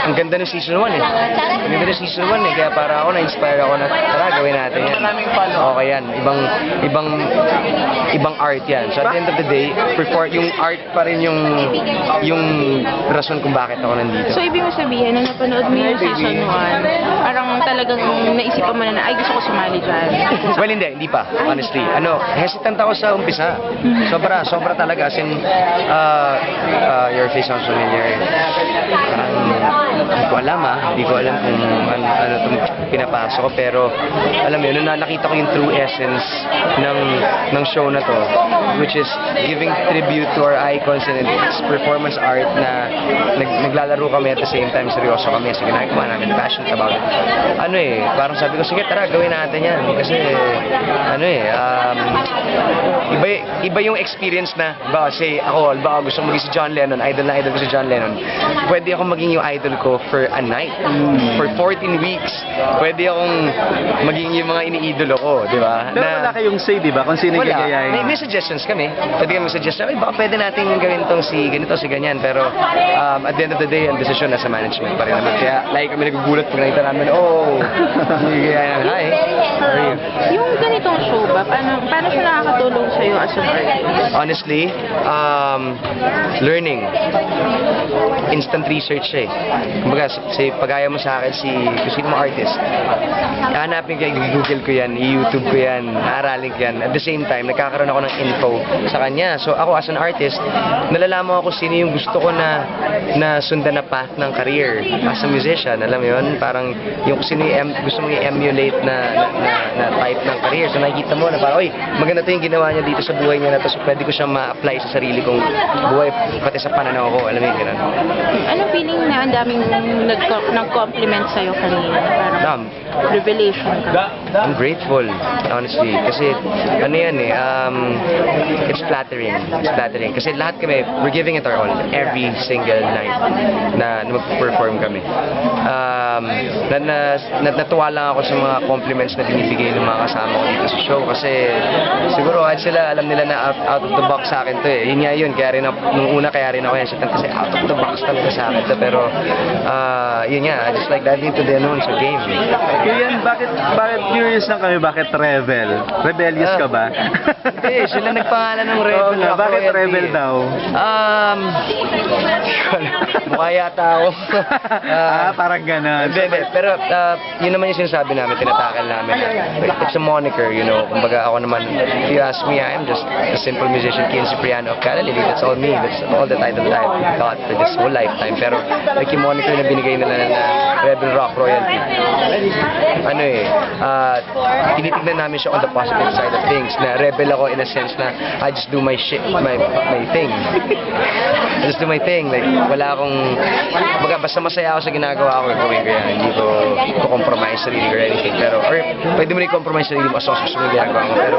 ang ganda ng season 1 eh. Ang ganda ng season 1 eh, kaya para ako na-inspire ako na, tara, gawin natin yan. Okay yan, ibang art yan. So at the end of the day, yung art pa rin yung rason kung bakit ako nandito. So, ibig mo sabihin, nung napanood mo yung season 1, parang talagang naisipan mo na, ay, gusto ko sumali dyan. Well, hindi pa, honestly. Hesitant ako sa umpisa. Sobra talaga. As in, your face sounds familiar. Parang, hindi ko alam kung ano itong pinapasok ko. Pero, alam mo yun, nung nakita ko yung true essence ng show na to, which is giving tribute to our icons and it's performance art na naglalaro kami at the same time seryoso kami sa ginagawa namin, passionate about it. Parang sabi ko, sige tara, gawin natin yan. Kasi, iba yung experience na, say, ako gusto ko maging si John Lennon, idol na idol ko si John Lennon. Pwede akong maging yung idol ko for a night, for 14 weeks. Pwede akong maging yung mga iniidolo ko, di ba? Pero wala kayong say, di ba? Kung sino yung gagayahin. May suggestions kami. Pwede kami suggest na, baka pwede natin gawin tong si ganito, si ganyan. Pero at the end of the day, ang desisyon nasa management pa rin naman. Kaya like kami nagugulat pag nakita namin, hi, how are you? Yung ganitong show ba, paano siya nakakatulong sa'yo as an artist? Honestly, learning. Instant research siya eh. Kumbaga, pagaya mo sa akin kung sino mo artist, hanapin ko yan, Google ko yan, YouTube ko yan, naaralin ko yan. At the same time, nagkakaroon ako ng info sa kanya. So ako as an artist, nalalaman ako sino yung gusto ko na sundan na path ng career as a musician. Alam mo yun? Parang yung sino yung gusto mong i-emulate na type ng career. So nakikita mo na parang, maganda to yung ginawa niya dito sa buhay niya na to. So pwede ko siyang ma-apply sa sarili kong buhay, pati sa pananaw ko. Alam mo yun, ganun. Anong feeling na ang daming nag-compliment sa'yo kanina? Parang revelation ka. I'm grateful, honestly. Kasi, it's flattering. It's flattering. Kasi lahat kami, we're giving it our all every single night na mag-perform kami. Natuwa lang ako sa mga compliments na binibigay ng mga kasama ko dito sa show. Kasi, siguro, alam nila na out of the box sa akin to eh. Yun nga yun, nung una kaya rin ako hesitant kasi out of the box talaga sa akin to. Pero, yun nga, I just like diving into the unknown sa game. Kuyan, bakit curious lang kami, bakit Rebel? Rebellious ka ba? Hindi, sila nagpangalan ng Rebel. Oo nga, bakit Rebel daw? Mukha yata ako. Parang gano'n. Hindi. Pero yun naman yung sinasabi namin, tinatakal namin. It's a moniker, you know. Kumbaga ako naman, if you ask me, I am just a simple musician, Kian Cipriano of Callalili. That's all me. That's all the title that I've got for this whole lifetime. Pero like yung moniker na binigay nila na Rebel Rock Royalty, tinitignan namin siya on the positive side of things. Na rebel ako in a sense na I just do my shit, my thing. I just do my thing. Like, wala akong, basta masaya ako sa ginagawa ko, gawin ko yan. Hindi ko compromise sarili ko or anything. Pero, or pwede mo na i-compromise sarili mo as long as gusto mo ginagawa mo. Pero,